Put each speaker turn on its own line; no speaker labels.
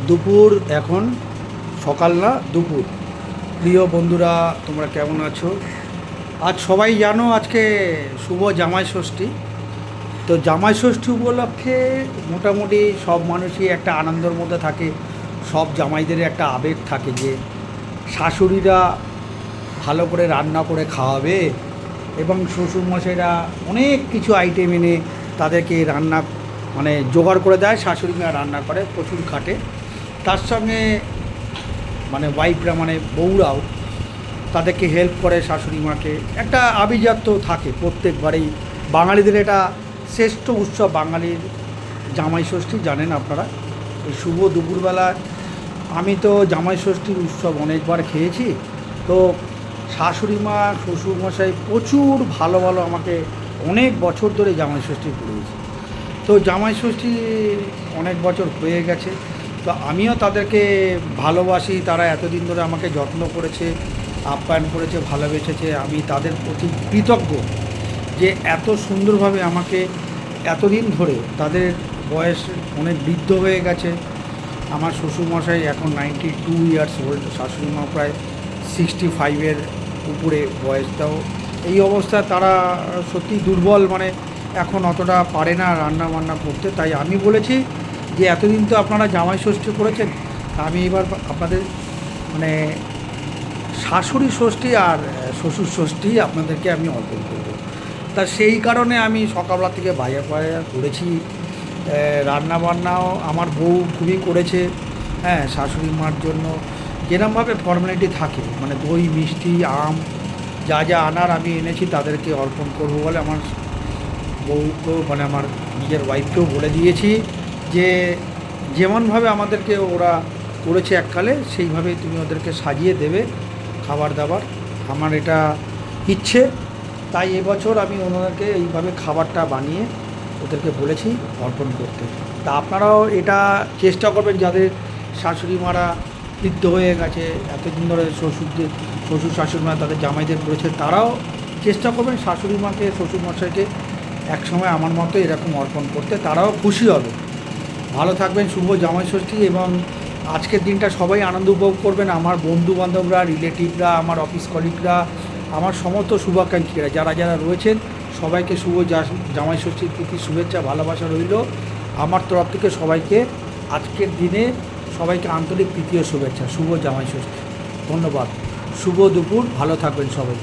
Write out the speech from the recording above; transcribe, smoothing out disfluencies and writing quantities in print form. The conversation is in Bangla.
দুপুর এখন সকাল না দুপুর। প্রিয় বন্ধুরা, তোমরা কেমন আছো? আজ সবাই জানো আজকে শুভ জামাই ষষ্ঠী। তো জামাই ষষ্ঠী উপলক্ষে মোটামুটি সব মানুষই একটা আনন্দের মধ্যে থাকে। সব জামাইদের একটা আবেগ থাকে যে শাশুড়িরা ভালো করে রান্না করে খাওয়াবে এবং শ্বশুরমশাইরা অনেক কিছু আইটেম এনে তাদেরকে রান্না জোগাড় করে দেয়। শাশুড়ি মা রান্না করে, প্রচুর খাটে। তার সঙ্গে ওয়াইফরা বউরাও তাদেরকে হেল্প করে শাশুড়ি মাকে। একটা আভিজাত্য থাকে প্রত্যেকবারেই। বাঙালিদের এটা শ্রেষ্ঠ উৎসব, বাঙালির জামাই ষষ্ঠী। জানেন আপনারা, এই শুভ দুপুরবেলা আমি তো জামাই ষষ্ঠীর উৎসব অনেকবার খেয়েছি। তো শাশুড়ি মা শ্বশুরমশাই প্রচুর ভালো ভালো আমাকে অনেক বছর ধরে জামাই ষষ্ঠী করিয়েছে। তো জামাই ষষ্ঠী অনেক বছর হয়ে গেছে, তো আমিও তাদেরকে ভালোবাসি। তারা এতদিন ধরে আমাকে যত্ন করেছে, আপ্যায়ন করেছে, ভালোবেসেছে। আমি তাদের প্রতি কৃতজ্ঞ যে এত সুন্দরভাবে আমাকে এতদিন ধরে। তাদের বয়স অনেক বৃদ্ধ হয়ে গেছে। আমার শ্বশুরমশাই এখন 92 ইয়ার্স ওল্ড, শাশুড়ি মা প্রায় 65-এর উপরে বয়সটাও। এই অবস্থায় তারা সত্যি দুর্বল, এখন অতটা পারে না রান্না বান্না করতে। তাই আমি বলেছি যে এতদিন তো আপনারা জামাই ষষ্ঠী করেছেন, আমি এবার আপনাদের শাশুড়ি ষষ্ঠী আর শ্বশুর ষষ্ঠী আপনাদেরকে আমি অর্পণ করব। তা সেই কারণে আমি সকালবেলা থেকে বাজার করেছি। রান্নাবান্নাও আমার বউ খুবই করেছে। হ্যাঁ, শাশুড়ি মার জন্য যেরমভাবে ফর্মালিটি থাকে, দই মিষ্টি আম যা যা আনার আমি এনেছি তাদেরকে অর্পণ করবো বলে আমার বউকেও আমার নিজের ওয়াইফকেও বলে দিয়েছি যে যেমনভাবে আমাদেরকে ওরা করেছে এককালে, সেইভাবেই তুমি ওদেরকে সাজিয়ে দেবে খাবার দাবার। আমার এটা ইচ্ছে। তাই এবছর আমি ওনাদেরকে এইভাবে খাবারটা বানিয়ে ওদেরকে বলেছি অর্পণ করতে। তা আপনারাও এটা চেষ্টা করবেন, যাদের শাশুড়ি মারা বৃদ্ধ হয়ে গেছে, এতদিন ধরে শ্বশুর শাশুড়ি মা তাদের জামাইদের করেছে, তারাও চেষ্টা করবেন শাশুড়ি মাকে শ্বশুরমশাইকে একসময় আমার মতো এরকম অর্পণ করতে। তারাও খুশি হবে। ভালো থাকবেন। শুভ জামাই ষষ্ঠী। এবং আজকের দিনটা সবাই আনন্দ উপভোগ করবেন। আমার বন্ধুবান্ধবরা, রিলেটিভরা, আমার অফিস কলিগরা, আমার সমস্ত শুভাকাঙ্ক্ষীরা যারা যারা রয়েছেন, সবাইকে শুভ জামাই ষষ্ঠীর প্রীতি শুভেচ্ছা ভালোবাসা রইল আমার তরফ থেকে। সবাইকে আজকের দিনে সবাইকে আন্তরিক প্রীতি ও শুভেচ্ছা। শুভ জামাই ষষ্ঠী। ধন্যবাদ। শুভ দুপুর। ভালো থাকবেন সবাই।